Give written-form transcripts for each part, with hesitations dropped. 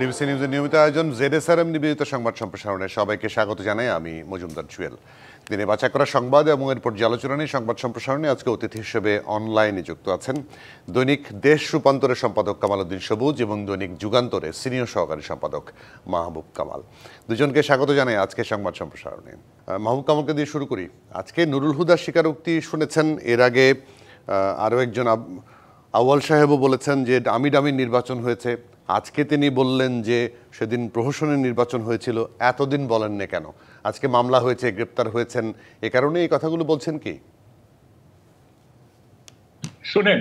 DBC নিউজের নিয়মিত আয়োজন জেডএসআরএম নিবেদিত সংবাদ সম্প্রসারণে সবাইকে স্বাগত জানাই। আমি মজুমদার জুয়েল। দিনে বাছাই করা সংবাদ এবং এর পর্যালোচনা নিয়ে সংবাদ সম্প্রসারণে আজকে অতিথি হিসেবে অনলাইনে যুক্ত আছেন দৈনিক দেশ রূপান্তরের সম্পাদক কামাল উদ্দিন সবুজ এবং দৈনিক যুগান্তরের সিনিয়র সহকারী সম্পাদক মাহবুব কামাল। দুজনকে স্বাগত জানাই আজকে সংবাদ সম্প্রসারণে। মাহবুব কামালকে দিয়ে শুরু করি। আজকে নুরুল হুদার স্বীকারোক্তি শুনেছেন। এর আগে আরও একজন আউয়াল সাহেবও বলেছেন যে দামি দামি নির্বাচন হয়েছে। আজকে তিনি বললেন যে সেদিন প্রহসনের নির্বাচন হয়েছিল, এতদিন বলেননি কেন? আজকে মামলা হয়েছে, গ্রেপ্তার হয়েছেন, এ কারণে এই কথাগুলো বলছেন কি? শুনেন,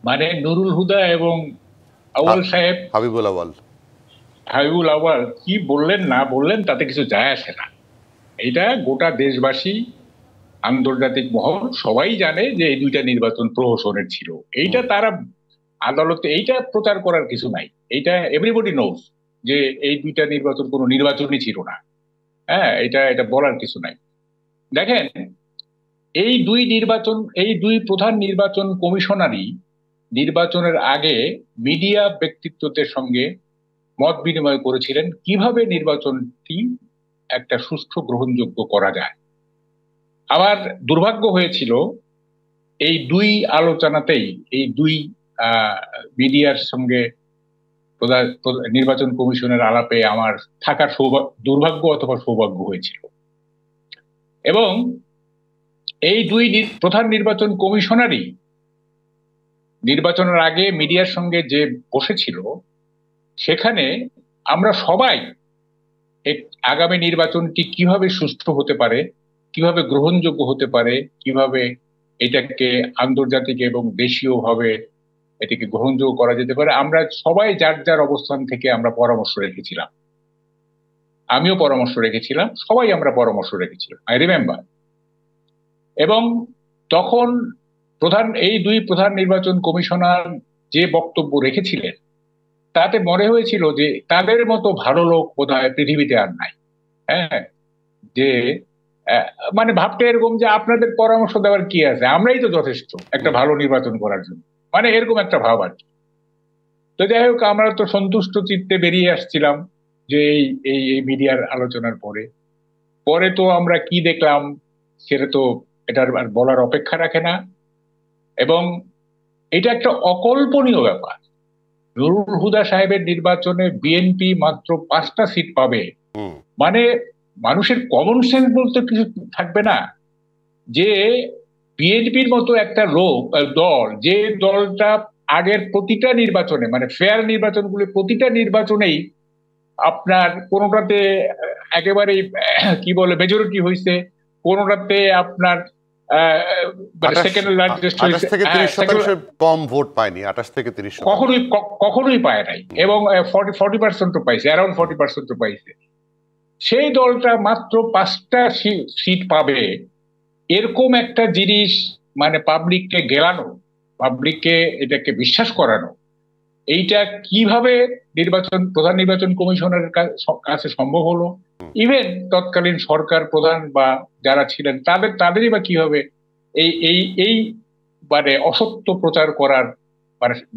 মানে নুরুল হুদা এবং আউয়াল সাহেব, হাবিবুল আউয়াল কি বললেন না বললেন তাতে কিছু যায় আসে না। এটা গোটা দেশবাসী, আন্তর্জাতিক মহল সবাই জানে যে এই দুইটা নির্বাচন প্রহসনের ছিল। এইটা তারা আদালতে এইটা প্রচার করার কিছু নাই। এইটা এভরিবডি নোজ যে এই দুইটা নির্বাচন কোনো নির্বাচনই ছিল না। হ্যাঁ, এটা বলার কিছু নাই। দেখেন, এই দুই প্রধান নির্বাচন কমিশনারই নির্বাচনের আগে মিডিয়া ব্যক্তিত্বদের সঙ্গে মত বিনিময় করেছিলেন কিভাবে নির্বাচনটি একটা সুষ্ঠু গ্রহণযোগ্য করা যায়। আবার দুর্ভাগ্য হয়েছিল এই দুই আলোচনাতেই, এই দুই মিডিয়ার সঙ্গে নির্বাচন কমিশনের আলাপে আমার থাকার দুর্ভাগ্য অথবা সৌভাগ্য হয়েছিল। এবং এই দুই প্রধান নির্বাচন কমিশনারই নির্বাচনের আগে মিডিয়ার সঙ্গে যে বসেছিল, সেখানে আমরা সবাই আগামী নির্বাচনটি কিভাবে সুষ্ঠু হতে পারে, কিভাবে গ্রহণযোগ্য হতে পারে, কিভাবে এটাকে আন্তর্জাতিক এবং দেশীয়ভাবে এটাকে গ্রহণযোগ্য করা যেতে পারে, আমরা সবাই যার যার অবস্থান থেকে আমরা পরামর্শ রেখেছিলাম। আমিও পরামর্শ রেখেছিলাম, সবাই আমরা পরামর্শ রেখেছিলাম, আই রিমেম্বার। এবং তখন এই দুই প্রধান নির্বাচন কমিশনার যে বক্তব্য রেখেছিলেন, তাতে মনে হয়েছিল যে তাদের মতো ভালো লোক বোধহয় পৃথিবীতে আর নাই। হ্যাঁ, যে মানে ভাবতে এরকম যে আপনাদের পরামর্শ দেওয়ার কি আছে, আমরাই তো যথেষ্ট একটা ভালো নির্বাচন করার জন্য, মানে এরকম একটা ভাব আর কি। তো যাই হোক, আমরা তো সন্তুষ্ট চিত্তে বেরিয়ে আসছিলাম যে এই মিডিয়ার আলোচনার পরে তো আমরা কি দেখলাম সেটা তো এটার আর বলার অপেক্ষা রাখে না। এবং এটা একটা অকল্পনীয় ব্যাপার। নুরুল হুদা সাহেবের নির্বাচনে বিএনপি মাত্র 5টা সিট পাবে, মানে মানুষের কমন সেন্স বলতে কিছু থাকবে না যে বিএনপির মতো একটা দল, যে দলটা আগের প্রতিটা নির্বাচনে, মানে ফেয়ার নির্বাচনগুলো প্রতিটা নির্বাচনেই আপনার কোনোটাতে একেবারেই কি বলে মেজরিটি হয়েছে, কোনোটাতে আপনার কম ভোট পায়নি, 28 থেকে 30 কখনোই পায় নাই, এবং 40% পাইছে, অ্যারাউন্ড 40% পাইছে। সেই দলটা মাত্র 5টা সিট পাবে, এরকম একটা জিনিস মানে পাবলিককে গেলানো, পাবলিককে এটাকে বিশ্বাস করানো, এইটা কিভাবে প্রধান নির্বাচন কমিশনের কাছে সম্ভব হলো? ইভেন তৎকালীন সরকার প্রধান বা যারা ছিলেন তাদেরই বা কিভাবে এই মানে অসত্য প্রচার করার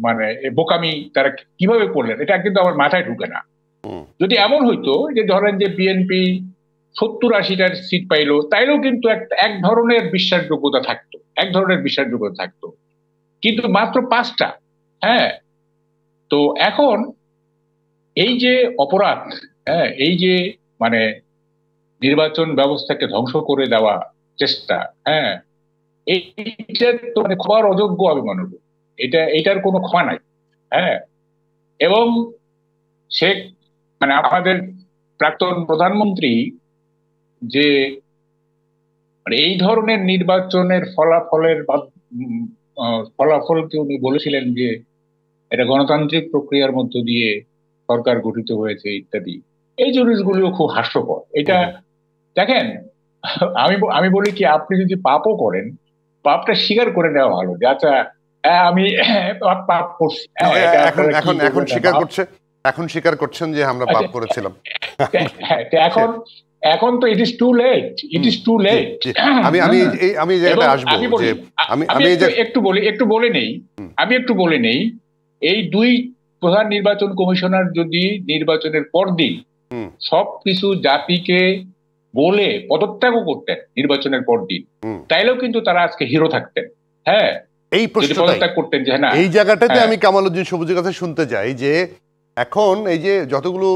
মানে বোকামি তারা কিভাবে করলেন, এটা কিন্তু আমার মাথায় ঢুকে না। যদি এমন হইতো যে ধরেন যে বিএনপি 70-80টা সিট পাইলো, তাইলেও কিন্তু এক ধরনের বিশ্বাসযোগ্যতা থাকতো, কিন্তু মাত্র 5টা। হ্যাঁ, তো এখন এই যে অপরাধ, হ্যাঁ, এই যে মানে নির্বাচন ব্যবস্থাকে ধ্বংস করে দেওয়া চেষ্টা, হ্যাঁ, এইটা তো মানে ক্ষমার অযোগ্য আমি মনে করি। এটার কোনো ক্ষমা নাই। হ্যাঁ, এবং সে মানে আমাদের প্রাক্তন প্রধানমন্ত্রী যে মানে এই ধরনের নির্বাচনের ফলাফলকে উনি বলেছিলেন যে এটা গণতান্ত্রিক প্রক্রিয়ার মধ্য দিয়ে সরকার গঠিত হয়েছে ইত্যাদি, এই জিনিসগুলিও খুব হাস্যকর। এটা দেখেন, আমি বলি কি, আপনি যদি পাপও করেন, পাপটা স্বীকার করে নেওয়া ভালো যে আচ্ছা আমি পাপ করছি। এখন স্বীকার করছেন যে আমরা পাপ করেছিলাম। হ্যাঁ, এখন তো ইট ইজ টু লেট। আমি জায়গাটা আসবো যে আমি একটু বলে নেই, এই দুই প্রধান নির্বাচন কমিশনার যদি নির্বাচনের পরদিন হুম সবকিছু জাতিকে বলে পদত্যাগও করতেন নির্বাচনের পরদিন, হুম তাইলেও কিন্তু তারা আজকে হিরো থাকতেন। হ্যাঁ, এই যদি প্রশ্নটাই, পদত্যাগ করতেন যে না। এই জায়গাটাতে হ্যাঁ, আমি কামালউদ্দিন সবুজের কাছে শুনতে চাই যে এখন এই যে যতগুলো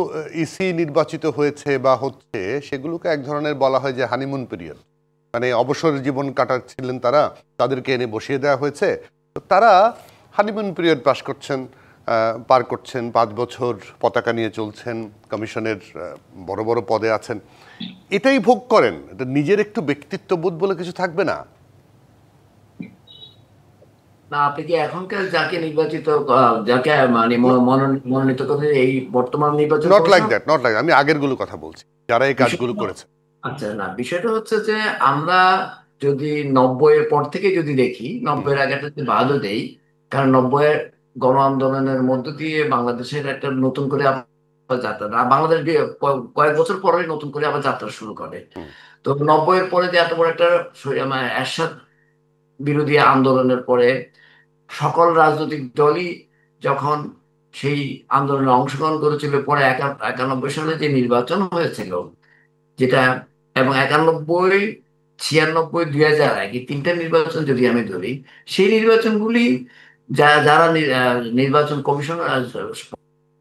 ইসি নির্বাচিত হয়েছে বা হচ্ছে, সেগুলোকে এক ধরনের বলা হয় যে হানিমুন পিরিয়ড, মানে অবসর জীবন কাটাচ্ছিলেন তারা, তাদেরকে এনে বসিয়ে দেওয়া হয়েছে। তো তারা হানিমুন পিরিয়ড পার করছেন, 5 বছর পতাকা নিয়ে চলছেন, কমিশনের বড় বড় পদে আছেন, এটাই ভোগ করেন। এটা নিজের একটু ব্যক্তিত্ববোধ বলে কিছু থাকবে না? না, আপনি কি এখনকার যাকে নির্বাচিত যাকে মানে মনোনীত করে এই বর্তমান নির্বাচন not like commission that, not like, আমি আগের গুলো কথা বলছি, যারা এই কাজগুলো বিষয়টা, করেছে। আচ্ছা না, বিষয়টা হচ্ছে যে আমরা যদি 90-এর পর থেকে যদি দেখি, হুম 90-এর আগেটা যদি বাদও দেই, কারণ 90-এর গণ আন্দোলনের মধ্য দিয়ে বাংলাদেশের একটা নতুন করে আবার যাত্রা, বাংলাদেশ কয়েক বছর পরে নতুন করে আবার যাত্রা শুরু করে। হুম তো 90-এর পরে যে এত বড় একটা মানে এরশাদ বিরোধী আন্দোলনের পরে সকল রাজনৈতিক দলই যখন সেই আন্দোলনে অংশগ্রহণ করেছিল, পরে 91 সালে যে নির্বাচন হয়েছিল, যেটা, এবং 91, 96, 2001, এই তিনটা নির্বাচন যদি আমি ধরি, সেই নির্বাচনগুলি যারা নির্বাচন কমিশনার,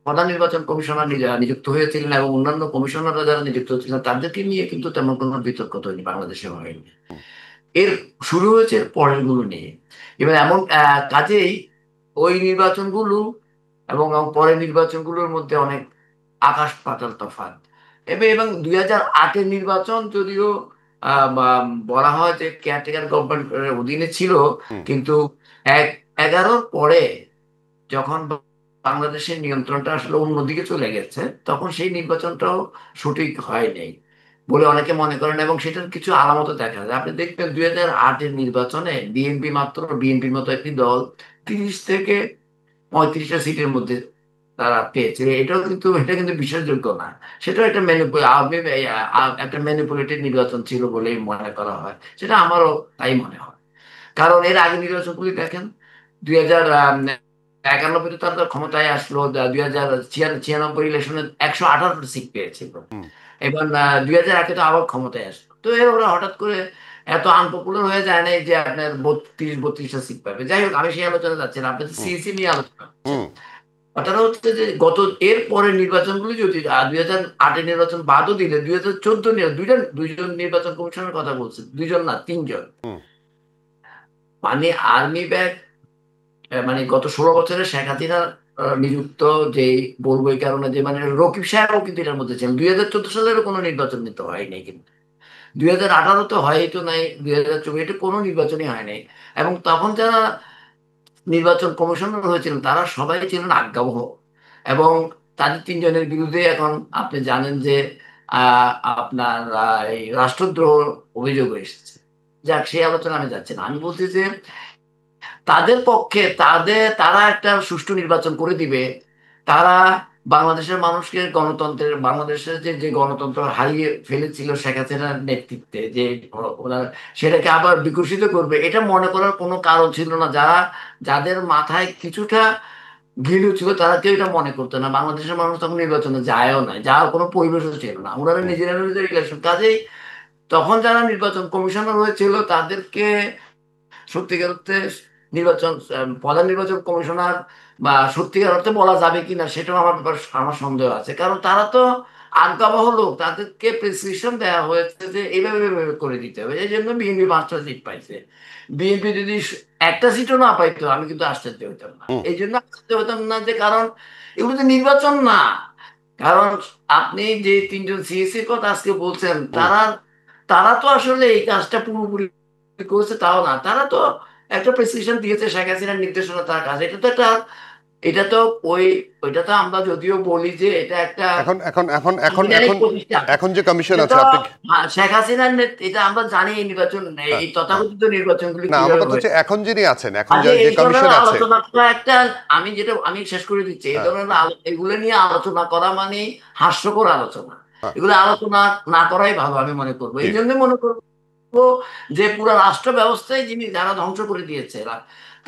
প্রধান নির্বাচন কমিশনার নিযুক্ত হয়েছিলেন এবং অন্যান্য কমিশনাররা যারা নিযুক্ত ছিলেন, তাদেরকে নিয়ে কিন্তু তেমন কোনো বিতর্ক তৈরি বাংলাদেশে হয়নি। এর শুরু হয়েছে পরের গুলো নিয়ে। এবার এমন কাজেই ওই নির্বাচনগুলো এবং পরের নির্বাচনগুলোর মধ্যে অনেক আকাশ পাতাল তফাৎ। এবং 2008-এর নির্বাচন যদিও বলা হয় যে কেয়ারটেকার গভর্নমেন্টের অধীনে ছিল, হুম কিন্তু 11-র পরে যখন বাংলাদেশের নিয়ন্ত্রণটা আসলে অন্যদিকে চলে গেছে, তখন সেই নির্বাচনটাও সঠিক হয়নি বলে অনেকে মনে করেন, এবং সেটার কিছু আলামত দেখা যায়। আপনি দেখবেন 2008-এর নির্বাচনে বিএনপির মতো একটি দল 30 থেকে 35টা সিটের মধ্যে তারা পেয়েছে। এটা কিন্তু বিশ্বাসযোগ্য না। সেটাও একটা ম্যানিপুলেটেড নির্বাচন ছিল বলেই মনে করা হয়, সেটা আমারও তাই মনে হয়। কারণ এর আগে নির্বাচনগুলি দেখেন, 2091-তে তারা ক্ষমতায় আসলো, 2096 ইলেকশনে 118টা সিট পেয়েছিল, হুম এবং 2008-এ তো আবার ক্ষমতায় আসলো। তো এর ওরা হঠাৎ করে এত আনপপুলার হয়ে যায় নাই যে আপনার 32-32টা সিট পাবে। যাই হোক, আমি সেই আলোচনা যাচ্ছি না, আপনি হুম সিইসি নিয়ে আলোচনা করছেন। হুম কথাটা হচ্ছে যে এর পরের নির্বাচনগুলি যদি 2008-এর নির্বাচন বাদও দিলে, 2014 নিয়ে দুইজন নির্বাচন কমিশনের কথা বলছে, দুইজন না, তিনজন। হুম মানে আর্মি ব্যাগ, মানে গত 16 বছরে শেখ হাসিনা নিযুক্ত যে, বলবো এই কারণে যে, মানে রকিব সাহেবও কিন্তু এটার মধ্যে ছিলেন। 2014 সালেরও কোনো নির্বাচন নিতে হয়নি, কিন্তু 2018 তো হয় তো নাই, 2024 এটা কোনো নির্বাচনই হয় নাই। এবং তখন যারা নির্বাচন কমিশনার হয়েছিলেন তারা সবাই ছিলেন আজ্ঞাবহ, এবং তাদের তিনজনের বিরুদ্ধে এখন আপনি জানেন যে আপনার এই রাষ্ট্রদ্রোহ অভিযোগ এসেছে। যাক, সেই আলোচনা আমি যাচ্ছি না। আমি বলছি যে তাদের পক্ষে তারা একটা সুষ্ঠু নির্বাচন করে দিবে। তারা বাংলাদেশের মানুষকে বাংলাদেশের যে গণতন্ত্র হারিয়ে ফেলেছিল শেখ হাসিনার নেতৃত্বে, যে ওনার সেটাকে আবার বিকশিত করবে, এটা মনে করার কোনো কারণ ছিল না। যাদের মাথায় কিছুটা ঘিলু ছিল তারা কেউ এটা মনে করতো না। বাংলাদেশের মানুষ তখন নির্বাচনে যায়ও না, যাওয়ার কোনো পরিবেশও ছিল না, ওনারা হুম নিজেরা নিজের ইলেকশন। কাজেই তখন যারা নির্বাচন কমিশনার হয়েছিল তাদেরকে সত্যিকার অর্থে প্রধান নির্বাচন কমিশনার বা সত্যিকার অর্থে বলা যাবে কিনা সেটাও আমার সন্দেহ আছে। কারণ তারা তো আজ্ঞাবহ লোক, তাদেরকে প্রেসক্রিপশন দেওয়া হয়েছে যে এইভাবে এইভাবে করে দিতে হবে। এই জন্য বিএনপি 5টা সিট পাইছে। বিএনপি যদি একটা সিটও না পাইতো, আমি কিন্তু আশ্চর্য হইতাম না। হুম এই জন্য আশ্চর্য হইতাম না যে, কারণ এগুলো তো নির্বাচন না। কারণ আপনি যে তিনজন সিএসির কথা আজকে বলছেন, হুম তারা তারা তো আসলে এই কাজটা পুরোপুরি করেছে তাও না, তারা তো একটা প্রেসক্রিপশন দিয়েছে শেখ হাসিনার নির্দেশনা, তার কাজ। এটা তো ওই ওইটা তো আমরা যদিও বলি যে এটা একটা এখন এখন এখন এখন সাংবিধানিক এখন প্রতিষ্ঠান, এখন যে কমিশন এটা তো আছে আপনি শেখ হাসিনার এটা আমরা জানি। এই নির্বাচন, হ্যাঁ এই হ্যাঁ, তথাকথিত নির্বাচনগুলি না আমার কিভাবে কথা হচ্ছে হয়েছে। এখন যিনি আছেন, এখন আগে যে এই ধরনের কমিশন আছে। আলোচনা করা একটা, আমি শেষ করে দিচ্ছি, এই হ্যাঁ ধরনের এগুলো নিয়ে আলোচনা করা মানে হাস্যকর আলোচনা। হ্যাঁ এগুলো আলোচনা না করাই ভালো, আমি মনে করবো। জি এই জন্য মনে করবো যে পুরো রাষ্ট্র ব্যবস্থায় যারা ধ্বংস করে দিয়েছে,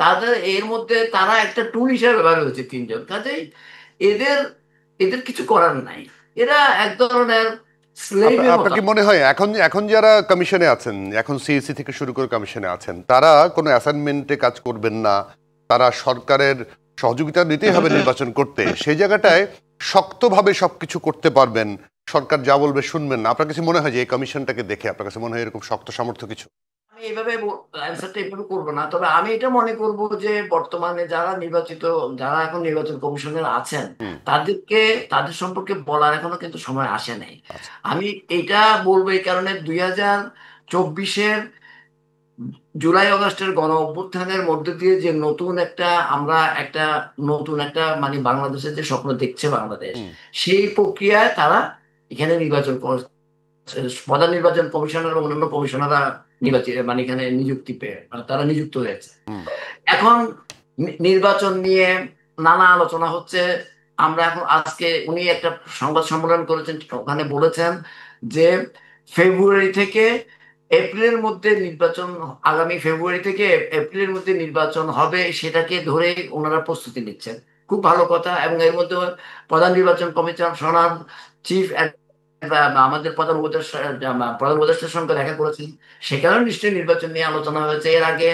তাদের এর মধ্যে তারা একটা টুল হিসেবে ব্যবহার হয়েছে তিনজন, কাজেই এদের এদের কিছু করার নাই, এরা এক ধরনের স্লেভের আপনার মতো। কি মনে হয় এখন এখন যারা কমিশনে আছেন, এখন সিএসি থেকে শুরু করে কমিশনে আছেন, তারা কোনো অ্যাসাইনমেন্টে কাজ করবেন না, তারা সরকারের সহযোগিতা নিতেই হবে নির্বাচন করতে, সেই জায়গাটায় শক্তভাবে সবকিছু করতে পারবেন, সরকার যা বলবে শুনবেন না? আপনার কাছে মনে হয় যে এই কমিশনটাকে দেখে আপনার কাছে মনে হয় এরকম শক্ত সামর্থ্য কিছু? আমি এইভাবে অ্যান্সারটা এইভাবে করবো না, তবে আমি এটা মনে করব যে বর্তমানে যারা নির্বাচিত, যারা এখন নির্বাচন কমিশনের আছেন, হুম। তাদেরকে তাদের সম্পর্কে বলার এখনো কিন্তু সময় আসে নাই। আচ্ছা। আমি এইটা বলবো এই কারণে, 2024-এর জুলাই আগস্টের গণ অভ্যুত্থানের মধ্যে দিয়ে যে নতুন একটা মানে বাংলাদেশের যে স্বপ্ন দেখছে বাংলাদেশ, হুম। সেই প্রক্রিয়ায় তারা এখানে প্রধান নির্বাচন কমিশনার এবং অন্যান্য কমিশনাররা নির্বাচিত মানে এখানে নিযুক্তি পেয়ে তারা নিযুক্ত হয়েছে। হুম। এখন নির্বাচন নিয়ে নানা আলোচনা হচ্ছে। আমরা এখন আজকে উনি একটা সংবাদ সম্মেলন করেছেন, ওখানে বলেছেন যে ফেব্রুয়ারি থেকে এপ্রিলের মধ্যে নির্বাচন, আগামী ফেব্রুয়ারি থেকে এপ্রিলের মধ্যে নির্বাচন হবে, সেটাকে ধরে ওনারা প্রস্তুতি নিচ্ছেন। খুব ভালো কথা। এবং এর মধ্যে প্রধান নির্বাচন কমিশনার চিফ আমাদের প্রধান উপদেষ্টার সঙ্গে দেখা করেছেন, সেখানেও নিশ্চয়ই নির্বাচন নিয়ে আলোচনা হয়েছে। এর আগে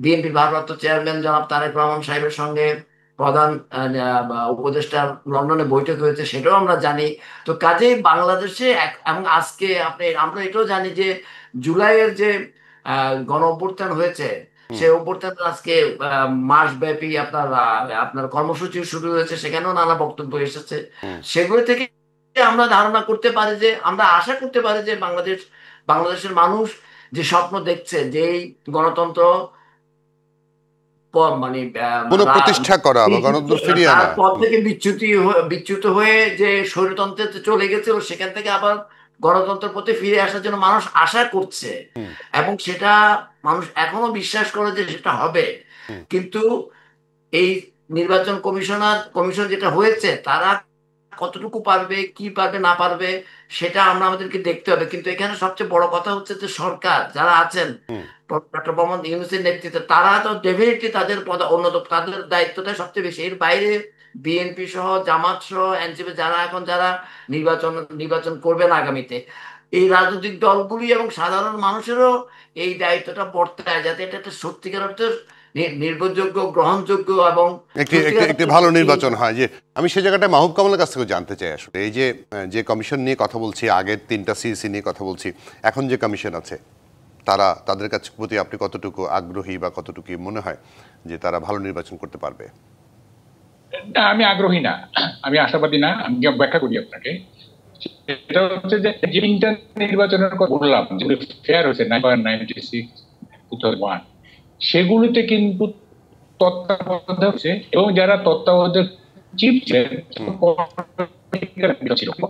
বিএনপির ভারপ্রাপ্ত চেয়ারম্যান জনাব তারেক রহমান সাহেবের সঙ্গে প্রধান উপদেষ্টার লন্ডনে বৈঠক হয়েছে, সেটাও আমরা জানি। তো কাজেই বাংলাদেশে এবং আজকে আমরা এটাও জানি যে জুলাইয়ের যে গণ অভ্যুত্থান হয়েছে, হুম। সেই অভ্যুত্থান আজকে মাস ব্যাপী আপনার কর্মসূচি শুরু হয়েছে, সেখানেও নানা বক্তব্য এসেছে। হুম। সেগুলো থেকে আমরা ধারণা করতে পারি যে, আমরা আশা করতে পারি যে বাংলাদেশের মানুষ যে স্বপ্ন দেখছে, যে এই গণতন্ত্র মানে পুনঃপ্রতিষ্ঠা করা বা গণতন্ত্র ফিরিয়ে আনা। তারপর থেকে বিচ্যুত হয়ে যে স্বৈরতন্ত্রে চলে গেছিল, সেখান থেকে আবার গণতন্ত্রের প্রতি ফিরে আসার জন্য মানুষ আশা করছে, হুম। এবং সেটা মানুষ এখনো বিশ্বাস করে যে সেটা হবে। হুম। কিন্তু এই নির্বাচন কমিশন যেটা হয়েছে, তারা কতটুকু পারবে, কি পারবে না পারবে, সেটা আমাদেরকে দেখতে হবে। কিন্তু এখানে সবচেয়ে বড় কথা হচ্ছে যে সরকার যারা আছেন, হুম। ডক্টর মোহাম্মদ ইউনূসের নেতৃত্বে, তারা তো ডেফিনেটলি তাদের দায়িত্বটা সবচেয়ে বেশি। এর বাইরে বিএনপি সহ, জামাত সহ, এনসিপি যারা নির্বাচন করবেন আগামীতে, এই রাজনৈতিক দলগুলি এবং সাধারণ মানুষেরও এই দায়িত্বটা বর্তায়, যাতে এটা একটা সত্যিকার অর্থে নির্ভরযোগ্য, গ্রহণযোগ্য এবং একটি একটি একটি ভালো নির্বাচন হয়। যে আমি সেই জায়গাটা মাহবুব কামালের কাছ থেকে জানতে চাই, আসলে এই যে যে কমিশন নিয়ে কথা বলছি, আগের 3টা সিইসি নিয়ে কথা বলছি, এখন যে কমিশন আছে, তাদের কাছে প্রতি আপনি কতটুকু আগ্রহী বা কতটুকু মনে হয় যে তারা ভালো নির্বাচন করতে পারবে? না, আমি আগ্রহী না, আমি আশাবাদী না। আমি ব্যাখ্যা করি আপনাকে। এটা হচ্ছে যে নির্বাচনের কথা বললাম, যেগুলো ফেয়ার হয়েছে 1996, 2001, সেগুলিতে কিন্তু তত্ত্বাবধায়ক হচ্ছে, এবং যারা তত্ত্বাবধায়ক চিফ ছিলেন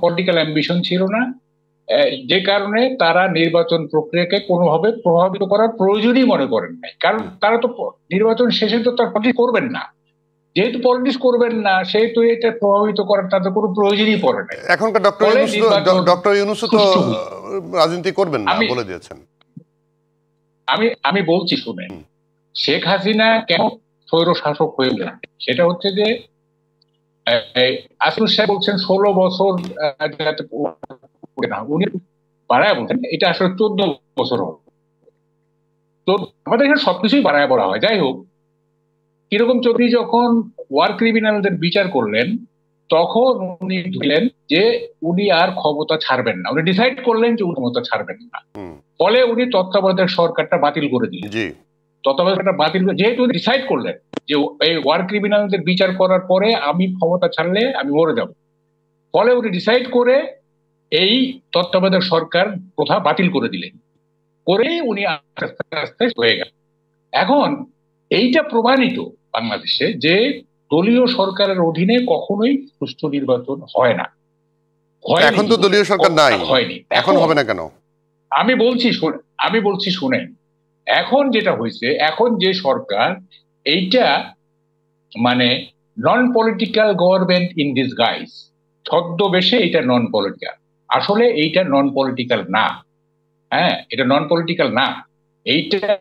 পলিটিক্যাল অ্যাম্বিশন ছিল না, যে কারণে তারা নির্বাচন প্রক্রিয়াকে কোনোভাবে প্রভাবিত করার প্রয়োজনই মনে করেন নাই। কারণ তারা তো নির্বাচন শেষে তো তার পলিটিক্স করবেন না, যেহেতু পলিটিক্স করবেন না, সেহেতু এটা প্রভাবিত করার তাদের কোনো প্রয়োজনই পড়ে নাই। এখনকার ডক্টর ইউনূস তো রাজনীতি করবেন না বলে দিয়েছেন। আমি বলছি শুনেন, শেখ হাসিনা কেন স্বৈর শাসক হয়ে গেলেন, সেটা হচ্ছে যে আসিফ সাহেব বলছেন 16 বছর, উনি বাড়ায় বলছেন এটা আসলে 14 বছর হবে। তো আমাদের এখানে সবকিছুই বাড়ায় বলা হয়। যাই হোক, কিরকম চৌধুরী যখন ওয়ার ক্রিমিনালদের বিচার করলেন, তখন উনি দিলেন যে উনি আর ক্ষমতা ছাড়বেন না, উনি ডিসাইড করলেন যে উনি ক্ষমতা ছাড়বেন না, ফলে উনি তত্ত্বাবধায়ক সরকারটা বাতিল করে দিলেন। তত্ত্বাবধায়কটা বাতিল করে, যেহেতু উনি ডিসাইড করলেন যে এই ওয়ার ক্রিমিনালদের বিচার করার পরে আমি ক্ষমতা ছাড়লে আমি মরে যাব, ফলে উনি ডিসাইড করে এই তত্ত্বাবধায়ক সরকার প্রথা বাতিল করে দিলেন, করেই উনি আস্তে আস্তে হয়ে গেল। এখন এইটা প্রমাণিত বাংলাদেশে যে দলীয় সরকারের অধীনে কখনোই সুষ্ঠু নির্বাচন হয় না। এখন তো দলীয় সরকার নাই, হয়নি, এখন হবে না কেন? আমি বলছি শুনেন, এখন যেটা হয়েছে, এখন যে সরকার, এইটা মানে non political government in disguise, ছদ্মবেশে এটা নন পলিটিক্যাল, আসলে এইটা নন পলিটিক্যাল না। হ্যাঁ, এটা নন পলিটিক্যাল না, এইটা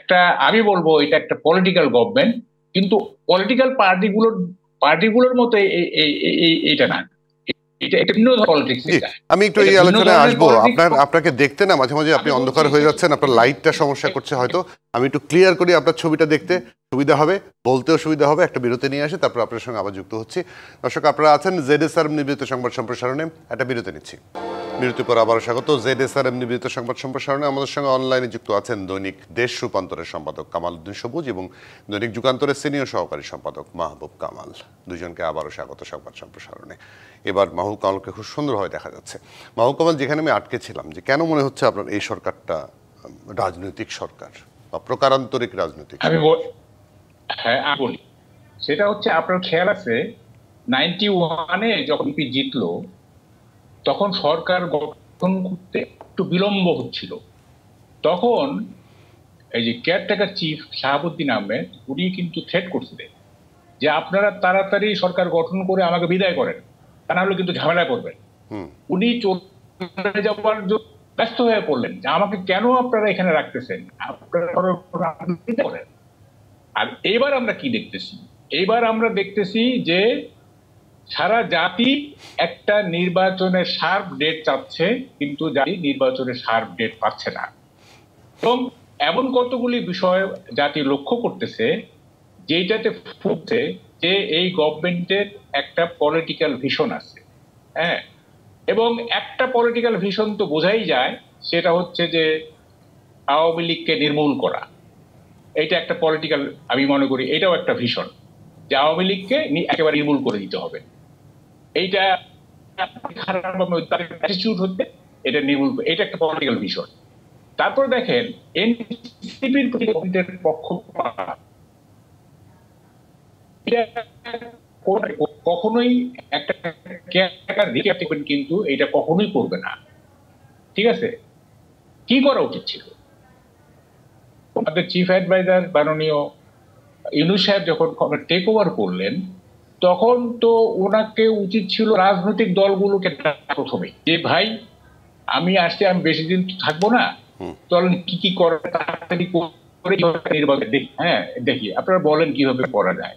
একটা, আমি বলবো এটা একটা পলিটিক্যাল গভর্নমেন্ট, কিন্তু পলিটিক্যাল পার্টিগুলোর মতো এইটা না, এটা এটা ভিন্ন ধরনের পলিটিক্স। জি, এটা আমি একটু এটা এই ভিন্ন আলোচনায় ধরনের আসবো। পলিটিক্স। আপনাকে দেখতে না মাঝে মাঝে আপনি আমি বলছি অন্ধকার হয়ে যাচ্ছেন, আপনার লাইটটা সমস্যা করছে হয়তো। আমি একটু ক্লিয়ার করি, আপনার ছবিটা দেখতে সুবিধা হবে, বলতেও সুবিধা হবে। একটা বিরতি নিয়ে আসে, তারপর আপনার সঙ্গে আবার যুক্ত হচ্ছি। দর্শক, আপনারা আছেন ZSRM নিবেদিত সংবাদ সম্প্রসারণে। একটা বিরতি নিচ্ছি, বিরতির পর আবারও স্বাগত। ZSRM নিবেদিত সংবাদ সম্প্রসারণে আমাদের সঙ্গে অনলাইনে যুক্ত আছেন দৈনিক দেশ রূপান্তরের সম্পাদক কামাল উদ্দিন সবুজ এবং দৈনিক যুগান্তরের সিনিয়র সহকারী সম্পাদক মাহবুব কামাল। দুজনকে আবারও স্বাগত সংবাদ সম্প্রসারণে। এবার মাহবুব কামালকে খুব সুন্দরভাবে দেখা যাচ্ছে। মাহবুব কামাল, যেখানে আমি আটকে ছিলাম, যে কেন মনে হচ্ছে আপনার এই সরকারটা রাজনৈতিক সরকার বা প্রকারান্তরিক রাজনৈতিক আমি সরকার? হ্যাঁ, আমি বলি, সেটা হচ্ছে আপনার খেয়াল আছে 91-এ যখন বিএনপি জিতলো, তখন সরকার গঠন করতে একটু বিলম্ব হচ্ছিল। তখন এই যে কেয়ারটেকার চিফ শাহাবুদ্দিন আহমেদ, উনি কিন্তু থ্রেট করছিলেন যে আপনারা তাড়াতাড়ি সরকার গঠন করে আমাকে বিদায় করেন, তা না হলে কিন্তু ঝামেলায় পড়বেন। উনি চলে যাওয়ার জন্য ব্যস্ত হয়ে পড়লেন যে আমাকে কেন আপনারা এখানে রাখতেছেন, আপনারা বিদায় করেন। আর এবার আমরা কি দেখতেছি? এবার আমরা দেখতেছি যে সারা জাতি একটা নির্বাচনের শার্প ডেট চাচ্ছে, কিন্তু জাতি নির্বাচনের শার্প ডেট পাচ্ছে না। এবং এমন কতগুলি বিষয় জাতি লক্ষ্য করতেছে যেটাতে ফুটছে যে এই গভর্নমেন্টের একটা পলিটিক্যাল ভিশন আছে। হ্যাঁ, এবং একটা পলিটিক্যাল ভিশন তো বোঝাই যায়, সেটা হচ্ছে যে আওয়ামী লীগকে নির্মূল করা। এটা একটা পলিটিক্যাল, আমি মনে করি এটাও একটা ভিশন, যে আওয়ামী লীগকে একেবারে নির্মূল করে দিতে হবে। এইটা খারাপ অ্যাটিটিউড হচ্ছে, এটা নির্মূল, এটা একটা পলিটিক্যাল ভিশন। তারপর দেখেন এনসিপির পক্ষপাত, কখনোই একটা কিন্তু এটা কখনোই করবে না। ঠিক আছে, কি করা উচিত ছিল? আমাদের চিফ অ্যাডভাইজার মাননীয় ইউনূস সাহেব যখন টেক ওভার করলেন, তখন তো ওনাকে উচিত ছিল রাজনৈতিক দলগুলোকে প্রথমে, যে ভাই আমি আসছি, আমি বেশি দিন থাকবো না, চলেন কি কি করে তাড়াতাড়ি করে নির্বাচন দেখি। হ্যাঁ, দেখি আপনারা বলেন কিভাবে করা যায়।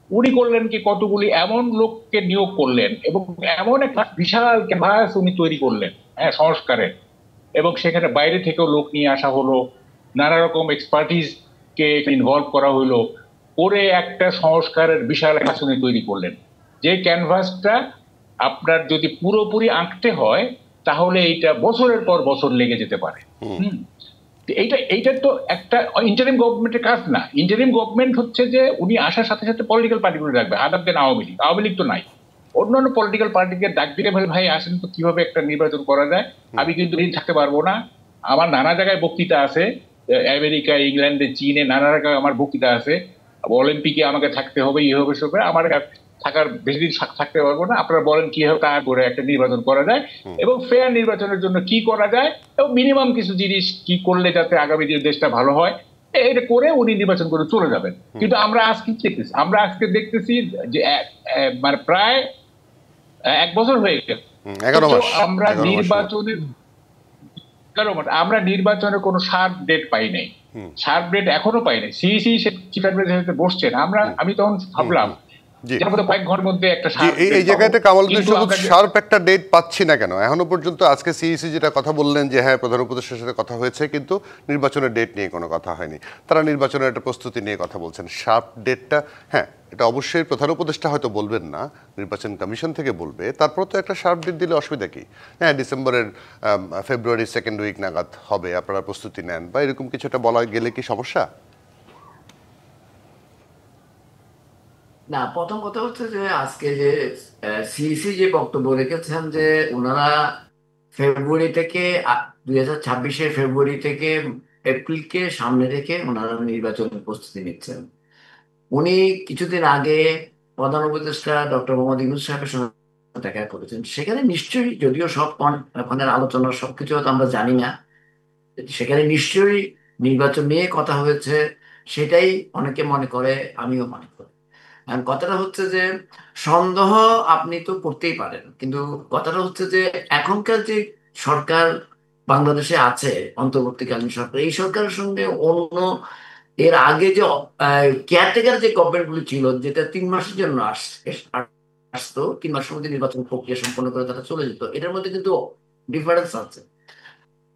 উনি করলেন কি, কতগুলি এমন লোককে নিয়োগ করলেন এবং এমন একটা বিশাল ক্যানভাস উনি তৈরি করলেন, হ্যাঁ, সংস্কারের। এবং সেখানে বাইরে থেকেও লোক নিয়ে আসা হলো, নানা রকম এক্সপার্টিস কে ইনভলভ করা হলো, করে একটা সংস্কারের বিশাল ক্যানভাস উনি তৈরি করলেন। যে ক্যানভাসটা আপনার যদি পুরোপুরি আঁকতে হয়, তাহলে এইটা বছরের পর বছর লেগে যেতে পারে। এইটা তো একটা ইন্টারিম গভর্নমেন্টের কাজ না। ইন্টারিম গভর্নমেন্ট হচ্ছে যে উনি আসার সাথে সাথে পলিটিক্যাল পার্টিগুলো রাখবে, আদার দেন আওয়ামী লীগ। আওয়ামী লীগ তো নাই, অন্যান্য পলিটিক্যাল পার্টিকে ডাক দিলে বলে ভাই আসেন তো, কিভাবে একটা নির্বাচন করা যায়। আমি কিন্তু দিন থাকতে পারবো না, আমার নানা জায়গায় বক্তৃতা আছে, আমেরিকা, ইংল্যান্ডে, চীনে নানা জায়গায় আমার বক্তৃতা আছে, অলিম্পিকে আমাকে থাকতে হবে, ই হবে সবে, আমার থাকার বেশি দিন থাকতে পারবো না। আপনারা বলেন কিভাবে তা করে একটা নির্বাচন করা যায় এবং ফেয়ার নির্বাচনের জন্য কি করা যায়, এবং মিনিমাম কিছু জিনিস কি করলে যাতে আগামী দিনে দেশটা ভালো হয়, এটা করে উনি নির্বাচন করে চলে যাবেন। কিন্তু আমরা আজকে দেখতেছি, আমরা আজকে দেখতেছি যে মানে প্রায় 1 বছর হয়ে গেল, 11 মাস, আমরা নির্বাচনের কোনো শার্প ডেট পাই নাই। শার্প ডেট এখনো পাই নাই। সিইসি চিফ অ্যাডভাইজার বসছেন, আমি তখন ভাবলাম কয়েক ঘন্টার মধ্যে একটা এই জায়গাটা কামালউদ্দিন সবুজ শার্প একটা ডেট পাচ্ছি না কেন এখনো পর্যন্ত? আজকে সিইসি যেটা কথা বললেন যে হ্যাঁ প্রধান উপদেষ্টার সাথে কথা হয়েছে, কিন্তু নির্বাচনের ডেট নিয়ে কোনো কথা হয়নি। তারা নির্বাচনের একটা প্রস্তুতি নিয়ে কথা বলছেন। শার্প ডেটটা, হ্যাঁ, এটা অবশ্যই প্রধান উপদেষ্টা হয়তো বলবেন না, নির্বাচন কমিশন থেকে বলবে। তারপর তো একটা শার্প ডেট দিলে অসুবিধা কি? হ্যাঁ, ফেব্রুয়ারি 2nd উইক নাগাদ হবে, আপনারা প্রস্তুতি নেন বা এরকম কিছুটা বলা গেলে কি সমস্যা? না, প্রথম কথা হচ্ছে যে আজকে যে সিইসি যে বক্তব্য রেখেছেন যে ওনারা ফেব্রুয়ারি থেকে 2026-এর ফেব্রুয়ারি থেকে এপ্রিলকে সামনে রেখে ওনারা নির্বাচনের প্রস্তুতি নিচ্ছেন। উনি কিছুদিন আগে প্রধান উপদেষ্টা ডক্টর মোহাম্মদ ইউনূস সাহেবের সঙ্গে দেখা করেছেন। সেখানে নিশ্চয়ই, যদিও সব ওখানের আলোচনা সবকিছু হয়তো আমরা জানি না, সেখানে নিশ্চয়ই নির্বাচন নিয়ে কথা হয়েছে, সেটাই অনেকে মনে করে, আমিও মনে করি। কথাটা হচ্ছে যে সন্দেহ আপনি তো করতেই পারেন, কিন্তু কথাটা হচ্ছে যে এখনকার যে সরকার বাংলাদেশে আছে, অন্তর্বর্তীকালীন সরকার, এই সরকারের সঙ্গে অন্য এর আগে যে কেয়ারটেকার যে গভর্নমেন্টগুলো ছিল, যেটা 3 মাসের জন্য আসতো, 3 মাসের মধ্যে নির্বাচন প্রক্রিয়া সম্পন্ন করে তারা চলে যেত, এটার মধ্যে কিন্তু ডিফারেন্স আছে।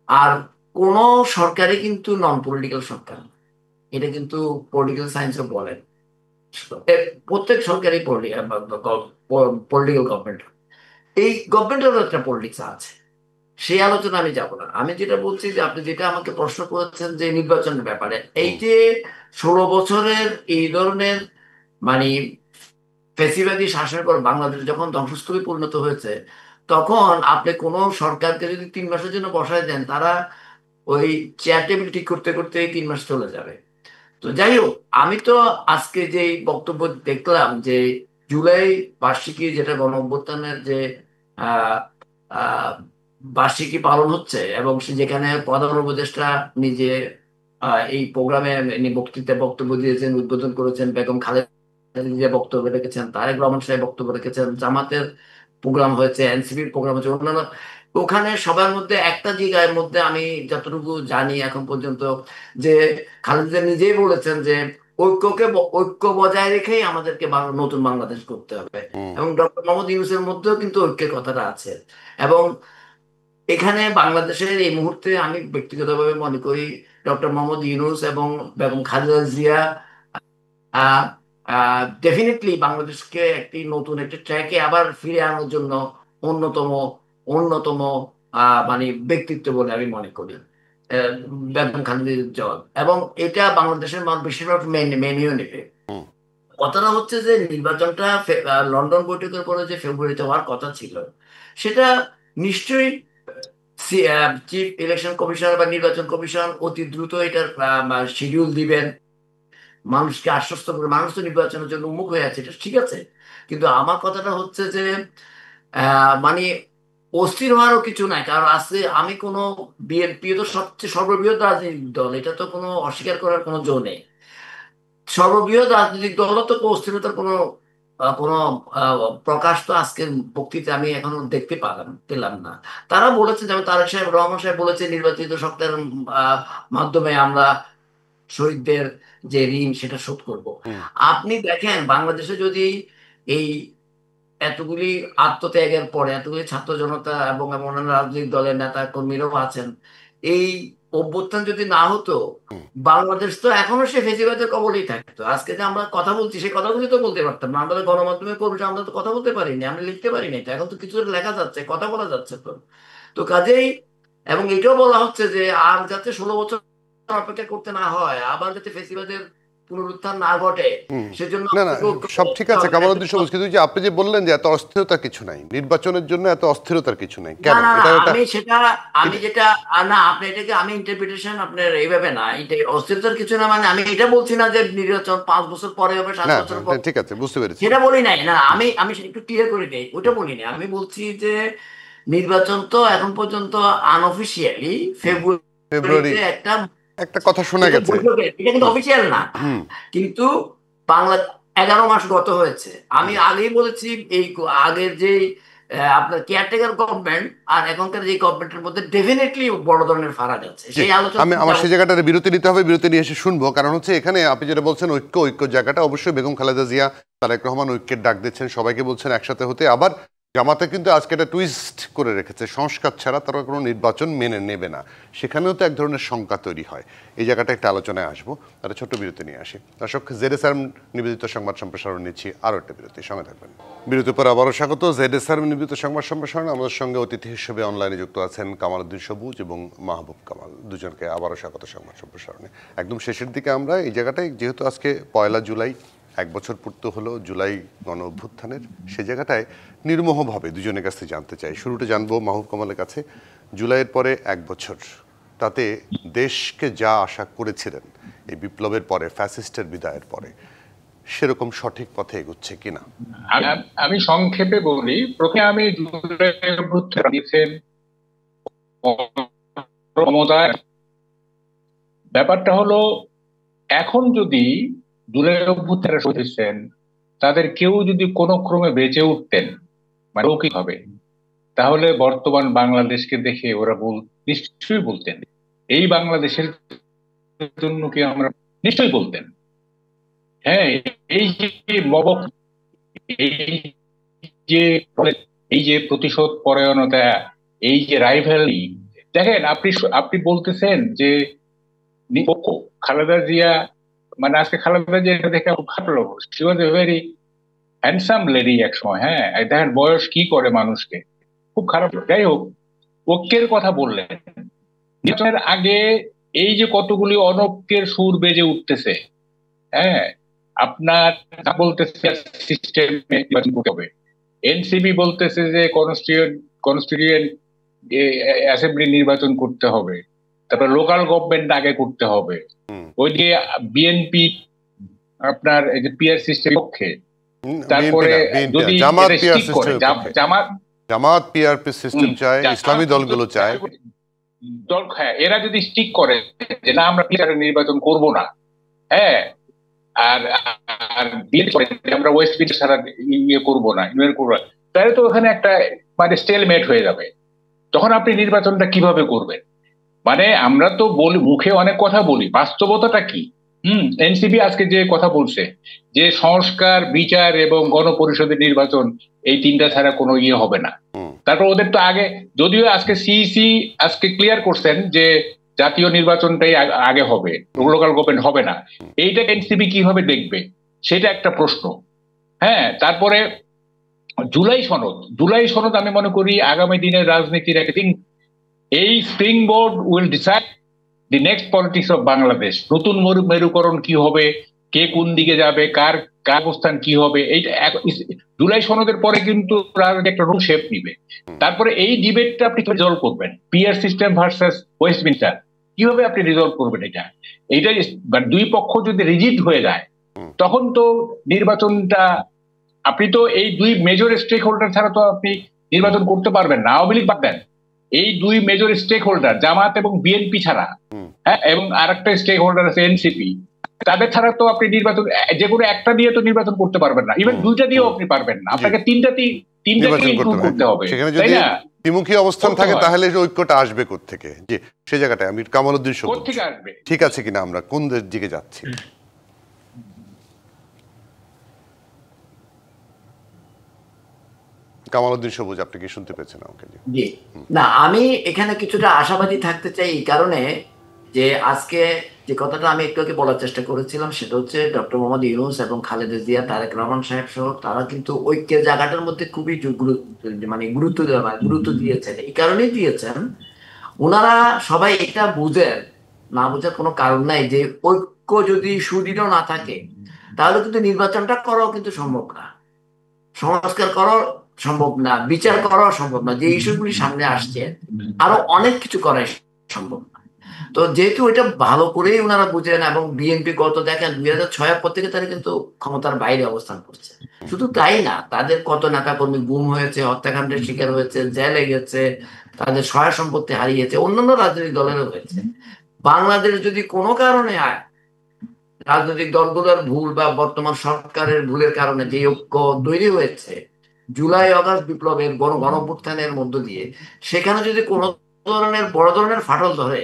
আর কোন সরকারই কিন্তু নন পলিটিক্যাল সরকার, এটা কিন্তু পলিটিক্যাল সায়েন্সও বলেন। প্রত্যেক সরকারই পলিটিক্যাল গভর্নমেন্ট, এই গভর্নমেন্টেরও একটা পলিটিক্স আছে, সেই আলোচনা আমি যাব না। আমি যেটা বলছি যে আপনি যেটা আমাকে প্রশ্ন করেছেন যে নির্বাচনের ব্যাপারে, এই যে 16 বছরের এই ধরনের মানে ফ্যাসিবাদী শাসনের পর বাংলাদেশ যখন ধ্বংসস্তূপে পরিণত হয়েছে, তখন আপনি কোন সরকারকে যদি 3 মাসের জন্য বসায় দেন, তারা ওই চেয়ার টেবিল ঠিক করতে করতে 3 মাস চলে যাবে। তো যাই হোক, আমি তো আজকে যে বক্তব্য দেখলাম যে জুলাই বার্ষিকী, যেটা গণ অভ্যুত্থানের যে আহ, আহ, বার্ষিকী পালন হচ্ছে, এবং সে যেখানে প্রধান উপদেষ্টা নিজে এই প্রোগ্রামে বক্তব্য দিয়েছেন, উদ্বোধন করেছেন, বেগম খালেদা জিয়া বক্তব্য রেখেছেন, তারেক রহমান সাহেব বক্তব্য রেখেছেন, জামাতের প্রোগ্রাম হয়েছে, এনসিপির প্রোগ্রাম হয়েছে, অন্যান্য, ওখানে সবার মধ্যে একটা জায়গার মধ্যে আমি যতটুকু জানি এখন পর্যন্ত, যে খালেদা নিজেই বলেছেন যে ঐক্য বজায় রেখেই আমাদেরকে নতুন বাংলাদেশ করতে হবে, এবং ডক্টর মোহাম্মদ ইউনূসের মধ্যেও কিন্তু ঐক্যের কথাটা আছে। এবং এখানে বাংলাদেশের এই মুহূর্তে আমি ব্যক্তিগতভাবে মনে করি ডক্টর মোহাম্মদ ইউনূস এবং বেগম খালেদা জিয়া ডেফিনেটলি বাংলাদেশকে একটি নতুন একটা ট্র্যাকে আবার ফিরে আনার জন্য অন্যতম অন্যতম মানে ব্যক্তিত্ব বলে আমি মনে করি আহ, বেগম খালেদা জিয়া। এবং এটা বাংলাদেশের মানুষ বেশিরভাগ মেনেও নেবে। কথাটা হচ্ছে যে নির্বাচনটা লন্ডন বৈঠকের পরে যে ফেব্রুয়ারিতে হওয়ার কথা ছিল, সেটা নিশ্চয়ই চিফ ইলেকশন কমিশনার বা নির্বাচন কমিশন অতি দ্রুত এটার শিডিউল দিবেন, মানুষকে আশ্বস্ত করে। মানুষ তো নির্বাচনের জন্য উন্মুখ হয়ে আছে, এটা ঠিক আছে, কিন্তু আমার কথাটা হচ্ছে যে মানে অস্থির হওয়ারও কিছু নাই। কারণ আছে, আমি কোনো, বিএনপি তো সবচেয়ে সর্ববৃহৎ রাজনৈতিক দল, এটা তো কোনো অস্বীকার করার কোনো জো নেই। সর্ববৃহৎ রাজনৈতিক দলও তো অস্থিরতার কোনো প্রকাশ তো আজকের বক্তৃতা আমি এখনো দেখতে পেলাম না। তারা বলেছে, যেমন তারেক সাহেব রহমান সাহেব বলেছে নির্বাচিত সরকারের মাধ্যমে আমরা শহীদদের যে ঋণ সেটা শোধ করব। আপনি দেখেন বাংলাদেশে যদি এই এতগুলি আত্মত্যাগের পরে এতগুলি ছাত্র জনতা এবং অন্যান্য রাজনৈতিক দলের নেতা কর্মীরাও আছেন, এই অভ্যুত্থান যদি না হতো, বাংলাদেশ তো এখনো সে ফেসিবাদের কবলেই থাকতো। আজকে যে আমরা কথা বলছি, সেই কথাগুলি তো বলতে পারতাম না। আমরা তো গণমাধ্যমে কর্মী, আমরা তো কথা বলতে পারিনি, আমরা লিখতে পারিনি, তো এখন তো কিছু লেখা যাচ্ছে, কথা বলা যাচ্ছে। তো তো কাজেই, এবং এটাও বলা হচ্ছে যে আর যাতে 16 বছর অপেক্ষা করতে না হয়, আবার যাতে ফেসিবাদের পুনরুত্থান না ঘটে, সেজন্য না না, সব ঠিক আছে কামালউদ্দিন সবুজ, কিন্তু যে আপনি যে বললেন যে এত অস্থিরতার কিছু নাই, নির্বাচনের জন্য এত অস্থিরতার কিছু নাই কেন? আমি যেটা না, আপনি এটাকে আমি ইন্টারপ্রিটেশন আপনার এইভাবে না, এটা অস্থিরতার কিছু না, মানে আমি এটা বলছি না যে নির্বাচন 5 বছর পরে হবে, 7 বছর পর, ঠিক আছে, বুঝতে পেরেছি। সেটা বলি নাই। না, আমি আমি একটু ক্লিয়ার করে দিই, ওটা বলি না। আমি বলছি যে নির্বাচন তো এখন পর্যন্ত আনঅফিসিয়ালি ফেব্রুয়ারি ফেব্রুয়ারিতে একটা একটা কথা শোনা গেছে। এটা কিন্তু অফিসিয়াল না, কিন্তু বাংলা 11 মাস গত হয়েছে। আমি আগেই বলেছি এই আগের যে আপনার কেয়ারটেকার গভর্নমেন্ট আর এখনকার যে গভর্নমেন্টের মধ্যে ডেফিনেটলি বড় ধরনের ফারাক আছে। সেই আলোচনা আমার সেই জায়গাটাতে বিরতি নিতে হবে, বিরতি নিয়ে এসে শুনবো। কারণ হচ্ছে এখানে আপনি যেটা বলছেন ঐক্য জায়গাটা অবশ্যই বেগম খালেদা জিয়া, তারেক রহমান ঐক্যের ডাক দিচ্ছেন, সবাইকে বলছেন একসাথে হতে। আবার জামাতে কিন্তু আজকে একটা টুইস্ট করে রেখেছে, সংস্কার ছাড়া তারা কোনো নির্বাচন মেনে নেবে না। সেখানেও তো এক ধরনের শঙ্কা তৈরি হয়। এই জায়গাটা একটা আলোচনায় আসবো, তারা ছোট্ট বিরতি নিয়ে আসি। দর্শক, জেডএসআর নিবেদিত সংবাদ সম্প্রসারণ নিচ্ছি আরও একটা বিরতি, সঙ্গে থাকবেন। বিরতির পর আবারও স্বাগত। জেডএসআর নিবেদিত সংবাদ সম্প্রসারণ, আমাদের সঙ্গে অতিথি হিসেবে অনলাইনে যুক্ত আছেন কামালউদ্দিন সবুজ এবং মাহবুব কামাল। দুজনকে আবারও স্বাগত সংবাদ সম্প্রসারণে। একদম শেষের দিকে আমরা এই জায়গাটায়, যেহেতু আজকে 1 জুলাই, 1 বছর পূর্ত হলো জুলাই গণ অভ্যুত্থানের, সে জায়গাটায় নির্মোহভাবে দুজনের কাছে জানতে চাই। শুরুতে জানবো মাহবুব কামালের কাছে, জুলাইয়ের পরে 1 বছর, তাতে দেশকে যা আশা করেছিলেন এই বিপ্লবের পরে, ফ্যাসিস্টের বিদায়ের পরে, সেরকম সঠিক পথে এগোচ্ছে কিনা? আমি সংক্ষেপে বলি। প্রথমে আমি জুলাই অভ্যুত্থান দিয়েছেন ক্ষমতায়, ব্যাপারটা হলো এখন যদি জুলাই অভ্যুত্থানে হতেছেন তাদের কেউ যদি কোনো ক্রমে বেঁচে উঠতেন, মানে লৌকিক হবে, তাহলে বর্তমান বাংলাদেশকে দেখে ওরা নিশ্চয়ই বলতেন এই বাংলাদেশের জন্য কি আমরা নিশ্চয়ই বলতেন। হ্যাঁ, এই যে এই যে এই যে প্রতিশোধ পরায়ণতা, এই যে রাইভালি, দেখেন আপনি আপনি বলতেছেন যে নিপক্ষ খালেদা জিয়া, মানে আজকে খালেদা জিয়া দেখে খুব খারাপ লাগলো। She was a very handsome lady এক সময়। হ্যাঁ, দেখেন বয়স কি করে মানুষকে, খুব খারাপ লাগলো। যাই হোক, ঐক্যের কথা বললেন, নির্বাচনের আগে এই যে কতগুলি অনৈক্যের সুর বেজে উঠতেছে। হ্যাঁ, আপনার বলতেছে সিস্টেমে নির্বাচন করতে হবে, এনসিপি বলতেছে যে কনস্টিটিউয়েন্ট অ্যাসেম্বলি নির্বাচন করতে হবে, তারপর লোকাল গভর্নমেন্ট আগে করতে হবে। ওইদিকে বিএনপি আপনার এই যে পিআর সিস্টেম পক্ষে, তারপরে যদি জামাত পিআরপি সিস্টেম চায়, ইসলামী দলগুলো চায়, দল, হ্যাঁ, এরা যদি স্টিক করে যে না আমরা পিআর নির্বাচন করব না, হ্যাঁ, আর আর আমরা ওয়েস্ট বেঙ্গল ছাড়া ইয়ে করবো না, ইউনিয়ন করবো না, তাহলে তো ওখানে একটা মানে স্টেলমেট হয়ে যাবে। তখন আপনি নির্বাচনটা কিভাবে করবেন? মানে আমরা তো বলি, মুখে অনেক কথা বলি, বাস্তবতাটা কি? এনসিপি আজকে যে কথা বলছে যে সংস্কার, বিচার এবং গণপরিষদের নির্বাচন, এই তিনটা ছাড়া কোনো ইয়ে হবে না। তারপর ওদের তো আগে, যদিও আজকে সিইসি আজকে ক্লিয়ার করছেন যে জাতীয় নির্বাচনটাই আগে হবে, লোকাল গভর্নমেন্ট হবে না। এইটা এনসিপি কিভাবে দেখবে, সেটা একটা প্রশ্ন। হ্যাঁ, তারপরে জুলাই সনদ আমি মনে করি আগামী দিনের রাজনীতির একদিন এই spring board will decide the next politics of Bangladesh. নতুন মেরুকরণ কি হবে, কে কোন দিকে যাবে, কার কার অবস্থান কি হবে, এইটা জুলাই সনদের পরে কিন্তু একটা রুল শেপ নিবে। তারপরে এই ডিবেটটা আপনি রিজলভ করবেন, পিআর সিস্টেম ভার্সাস ওয়েস্টমিনস্টার, কিভাবে আপনি রিজলভ করবেন এটা? এইটা দুই পক্ষ যদি রিজিড হয়ে যায়, তখন তো নির্বাচনটা, আপনি তো এই দুই মেজর স্টেক হোল্ডার ছাড়া তো আপনি নির্বাচন করতে পারবেন না। আওয়ামী লীগ বাদ দেন, এই দুই মেজর স্টেক হোল্ডার জামাত এবং বিএনপি ছাড়া, হ্যাঁ, এবং আর একটা স্টেক হোল্ডার আছে এনসিপি, তাদের ছাড়া তো আপনি নির্বাচন যে কোনো একটা দিয়ে তো নির্বাচন করতে পারবেন না, ইভেন দুইটা দিয়েও আপনি পারবেন না, আপনাকে তিনটা করতে হবে, তাই না? দ্বিমুখী অবস্থান থাকে, তাহলে ঐক্যটা আসবে কোত্থেকে? জি, সেই জায়গাটায় আমি কামালউদ্দিন সবুজ, কোত্থেকে আসবে, ঠিক আছে কিনা, আমরা কোন দিকে যাচ্ছি? কামালউদ্দিন সবুজ, আপনি কি শুনতে পেয়েছেন আমাকে? জি, না, আমি এখানে কিছুটা আশাবাদী থাকতে চাই এই কারণে যে আজকে যে কথাটা আমি একটু আগে বলার চেষ্টা করেছিলাম, সেটা হচ্ছে ডক্টর মোহাম্মদ ইউনূস এবং খালেদা জিয়া, তারেক রহমান সাহেব সহ তারা কিন্তু ঐক্যের জায়গাটার মধ্যে খুবই গুরুত্ব দিয়েছেন। এই কারণেই দিয়েছেন, ওনারা সবাই এটা বুঝেন, না বোঝার কোনো কারণ নাই যে ঐক্য যদি সুদৃঢ় না থাকে তাহলে কিন্তু নির্বাচনটা করাও কিন্তু সম্ভব না, সংস্কার করাও সম্ভব না, বিচার করাও সম্ভব না, যে ইস্যুগুলি সামনে আসছে আরো অনেক কিছু করাই সম্ভব না। তো যেহেতু এটা ভালো করেই ওনারা বুঝেন, এবং বিএনপি গত দেখেন 2006 পর থেকে তারা কিন্তু ক্ষমতার বাইরে অবস্থান করছে। শুধু তাই না, তাদের কত নেতা কর্মী গুম হয়েছে, হত্যাকাণ্ডের শিকার হয়েছে, জেলে গেছে, তাদের সহায় সম্পত্তি হারিয়েছে, অন্যান্য রাজনৈতিক দলেরও হয়েছে। বাংলাদেশ যদি কোনো কারণে রাজনৈতিক দলগুলোর ভুল বা বর্তমান সরকারের ভুলের কারণে যে ঐক্য তৈরি হয়েছে জুলাই আগস্ট বিপ্লবের গণঅভ্যুত্থানের মধ্য দিয়ে, সেখানে যদি কোনো ধরনের বড় ধরনের ফাটল ধরে,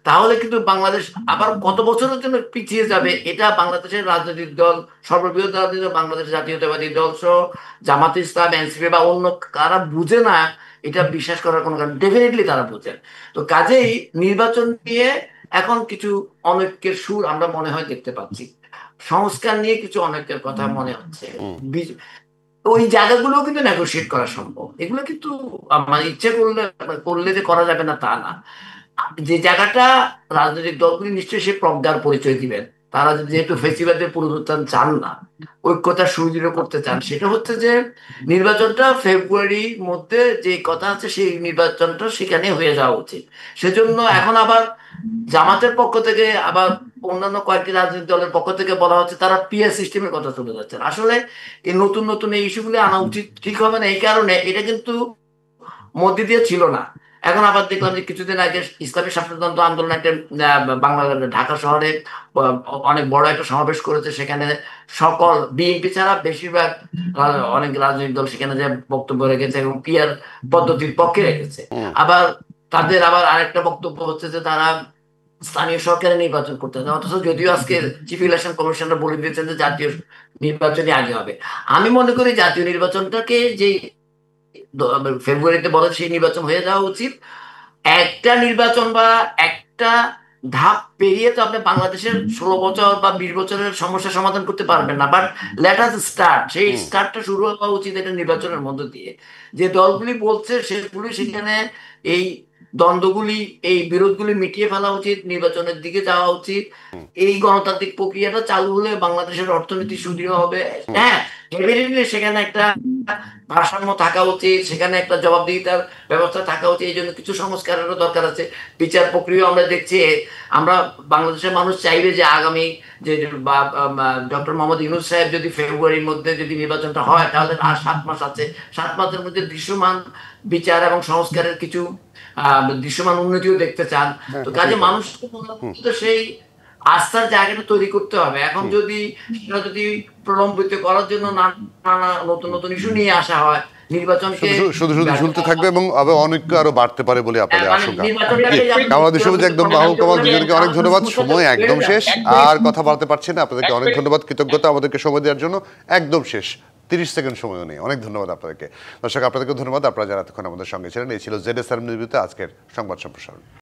তাহলে কিন্তু বাংলাদেশ আবার কত বছরের জন্য পিছিয়ে যাবে, এটা বাংলাদেশের রাজনৈতিক দল, সর্ববৃহৎ রাজনৈতিক বাংলাদেশ জাতীয়তাবাদী দল সহ জামাত ইসলাম, এনসিপি বা অন্য কারা বুঝে না, এটা বিশ্বাস করার কোনো কারণ, ডেফিনেটলি তারা বুঝেন। তো কাজেই নির্বাচন নিয়ে এখন কিছু অনৈক্যের সুর আমরা মনে হয় দেখতে পাচ্ছি, সংস্কার নিয়ে কিছু অনৈক্যের কথা মনে হচ্ছে, ওই জায়গাগুলো কিন্তু নেগোশিয়েট করা সম্ভব। এগুলো কিন্তু আমার ইচ্ছে করলে যে করা যাবে না তা না। যে জায়গাটা রাজনৈতিক দলগুলি নিশ্চয়ই সে প্রজ্ঞার পরিচয় দিবেন, তারা যেহেতু ফেসিবাদের পুনরুত্থান চান না, ঐক্যতা সুদৃঢ় করতে চান, সেটা হচ্ছে যে নির্বাচনটা ফেব্রুয়ারির মধ্যে যে কথা আছে সেই নির্বাচনটা সেখানে হয়ে যাওয়া উচিত। সেজন্য এখন আবার জামাতের পক্ষ থেকে, আবার অন্যান্য কয়েকটি রাজনৈতিক দলের পক্ষ থেকে বলা হচ্ছে তারা পিআর সিস্টেমের কথা চলে যাচ্ছেন। আসলে এই নতুন এই ইস্যুগুলি আনা উচিত ঠিক হবে না, এই কারণে এটা কিন্তু মধ্যে দিয়ে ছিল না। এখন আবার দেখলাম যে কিছুদিন আগে ইসলামী শাসনতন্ত্র আন্দোলন একটা ঢাকা শহরে অনেক বড় একটা সমাবেশ করেছে, সেখানে সকল বিএনপি ছাড়া বেশিরভাগ অনেক রাজনৈতিক দল সেখানে যে বক্তব্য রেখেছে এবং পিআর পদ্ধতির পক্ষে রেখেছে। আবার তাদের আবার আরেকটা বক্তব্য হচ্ছে যে তারা স্থানীয় সরকারে নির্বাচন করতে হবে, অথচ যদিও আজকে চিফ ইলেকশন কমিশনার বলে দিয়েছেন যে জাতীয় নির্বাচনই আগে হবে। আমি মনে করি জাতীয় নির্বাচনটাকে যে ফেব্রুয়ারিতে বলে সেই নির্বাচন হয়ে যাওয়া উচিত। একটা নির্বাচন বা একটা ধাপ পেরিয়ে তো আপনি বাংলাদেশের 16 বছর বা 20 বছরের সমস্যা সমাধান করতে পারবেন না, বাট লেট আস স্টার্ট। সেই স্টার্টটা শুরু হওয়া উচিত এটা নির্বাচনের মধ্য দিয়ে। যে দলগুলি বলছে সেগুলি সেখানে এই দ্বন্দ্বগুলি, এই বিরোধগুলি মিটিয়ে ফেলা উচিত, নির্বাচনের দিকে যাওয়া উচিত। এই গণতান্ত্রিক প্রক্রিয়াটা চালু হলে বাংলাদেশের অর্থনীতি সুদৃঢ় হবে। হ্যাঁ, ডেফিনেটলি সেখানে একটা ভারসাম্য থাকা উচিত, সেখানে একটা জবাবদিহিতার ব্যবস্থা থাকা উচিত। এই জন্য কিছু সংস্কারেরও দরকার আছে। বিচার প্রক্রিয়া আমরা দেখছি, আমরা বাংলাদেশের মানুষ চাইবে যে আগামী যে ডক্টর মোহাম্মদ ইউনূস সাহেব যদি ফেব্রুয়ারির মধ্যে যদি নির্বাচনটা হয়, তাহলে আর 7 মাস আছে। 7 মাসের মধ্যে দৃশ্যমান বিচার এবং সংস্কারের কিছু দৃশ্যমান উন্নতিও দেখতে চান। তো কাজে মানুষকে তো সেই আস্থার জায়গাটা তৈরি করতে হবে। এখন যদি সেটা যদি প্রলম্বিত করার জন্য নানা নতুন নতুন ইস্যু নিয়ে আসা হয়, নির্বাচনকে শুধু শুধু ঝুলতে থাকবে এবং অনেক আরো বাড়তে পারে বলে আপনাদের আশঙ্কা। নির্বাচনটাকে আমাদের সবুজ একদম মাহবুব কামাল, দুজনকে অনেক ধন্যবাদ। সময় একদম শেষ, আর কথা বলতে পারছি না। আপনাদেরকে অনেক ধন্যবাদ, কৃতজ্ঞতা আমাদেরকে সময় দেওয়ার জন্য। একদম শেষ, 30 সেকেন্ড সময়ও নেই। অনেক ধন্যবাদ আপনাদেরকে। দর্শক, আপনাদেরকে ধন্যবাদ আপনারা যারা এতক্ষণ আমাদের সঙ্গে ছিলেন। এই ছিল জেডএসআরএম নিবেদিত আজকের সংবাদ সম্প্রসারণ।